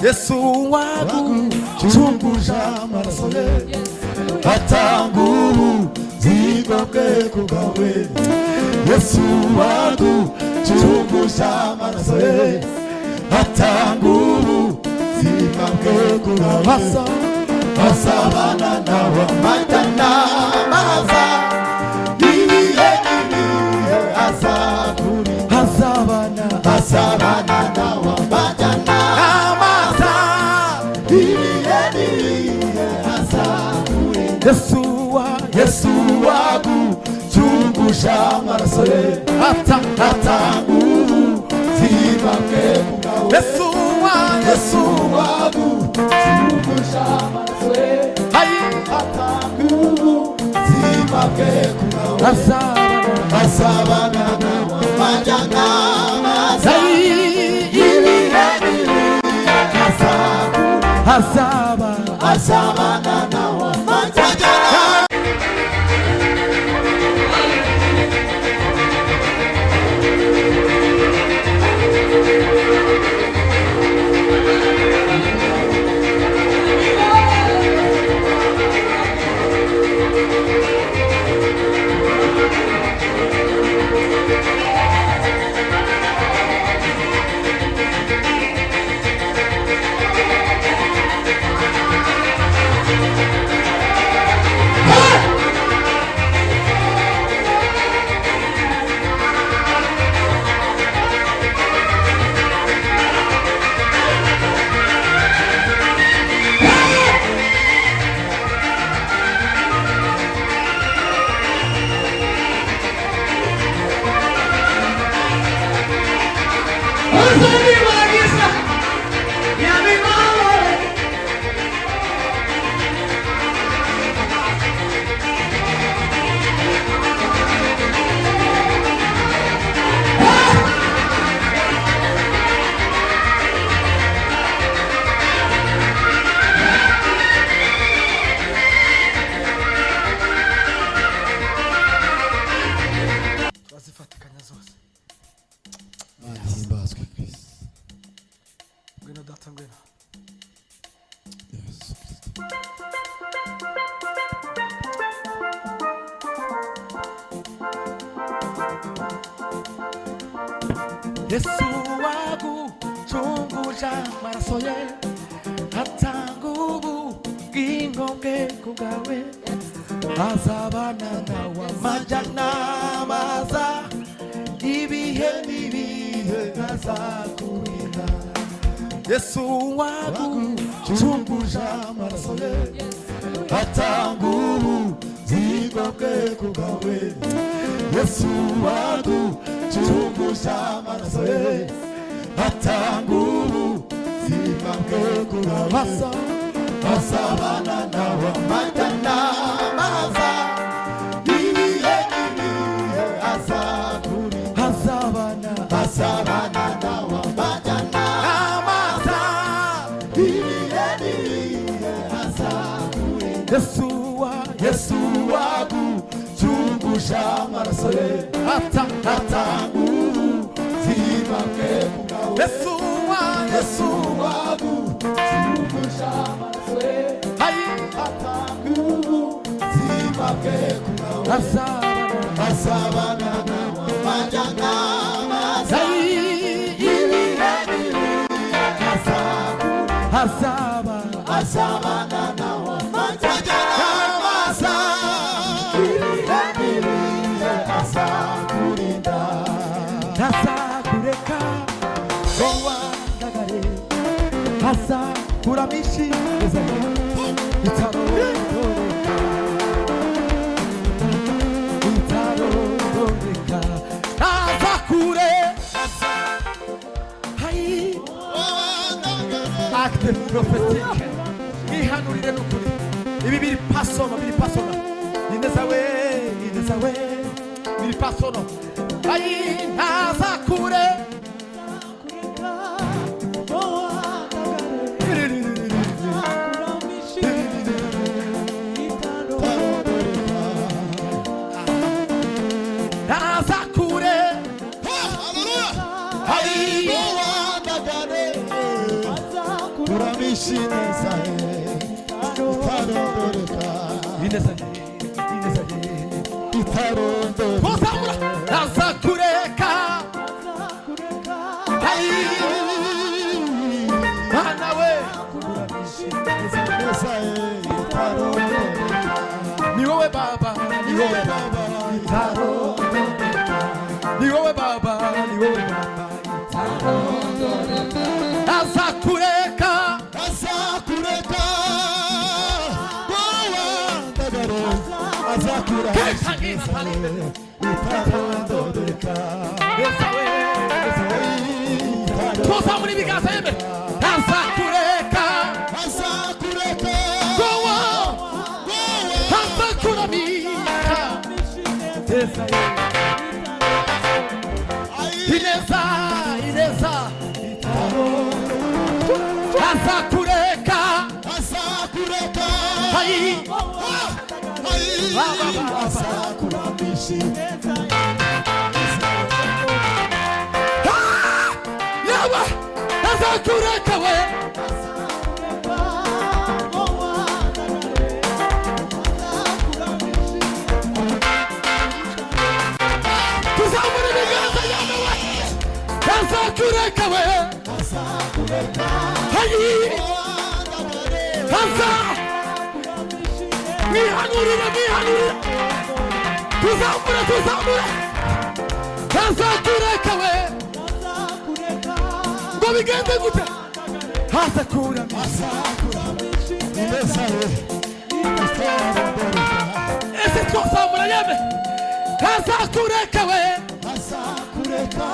Yesu wagucunguje amaraso ye atanga ubugingo bwe kubwawe. Yesu wagucunguje amaraso ye atanga ubugingo bwe kubwawe. Asabana nawe amata n'amaza ibihe n'ibihe asabana nawe amata n'amaza ibihe n'ibihe azakurinda. Yesu wagucunguje amaraso ye atanga ubuzima bwe kubwawe. Yesu wagucunguje amaraso ye atanga ubuzima bwe kubwawe. Asabana nawe amata n'amaza ibihe n'ibihe asabana nawe amata n'amaza. Yesu wagucunguje amaraso ye atanga ubugingo bwe kubwawe. Azabana nawe amata n'amaza ibihe n'ibihe azakurinda. Yesu wagucunguje amaraso ye atanga ubugingo bwe kubwawe. Yesu wagucunguje amaraso ye atanga ubuzima bwe kubwawe. Asabana nawe amata n'amaza ibihe n'ibihe azakurinda. Asabana nawe amata n'amaza ibihe n'ibihe azakurinda. Yesu wagucunguje amaraso ye atanga ubuzima bwe kubwawe. Yesu wagucunguje amaraso ye atanga ubuzima bwe kubwawe. Asabana nawe amata n'amaza ibihe n'ibihe azakurinda. Asabana nawe amata n'amaza ibihe n'ibihe azakurinda. Ntazakureka ngo wandagare, azakuramisha ineza ye itarondoreka. Acte prophétique ihanurire n'ukuri. Ibi biri pasono ineza we biri pasono. Ntazakure uramishi nezaye itarondoreka inezaye itarondoreka Kozamura nazakureka Manawe uramishi nezaye itarondoreka ni wowe baba ni wowe baba itarondoreka ni wowe baba ni wowe baba nazakureka azakureka wawandagare azakureka itarondoreka Kozamura ibiganza yemwe nazakureka nazakuramika ineza nazakureka azakuramishi yawe nazakureka we tuzamura ibiganza yawe nazakureka we mihanurira tuzamura nazakureka we ngo bigende gute azakuramishi nezaye itarondoreka ese twazamura yeme nazakureka we azakureka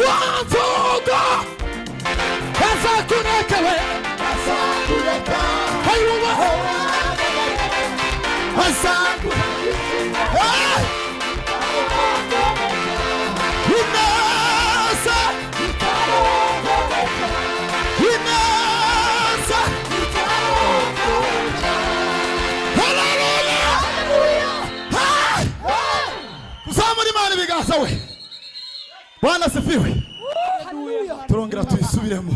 wanzuga nazakureka we hayuba kuzamura Imana ibiganza we Bwana asifiwe. Turongera tuyisubiremo.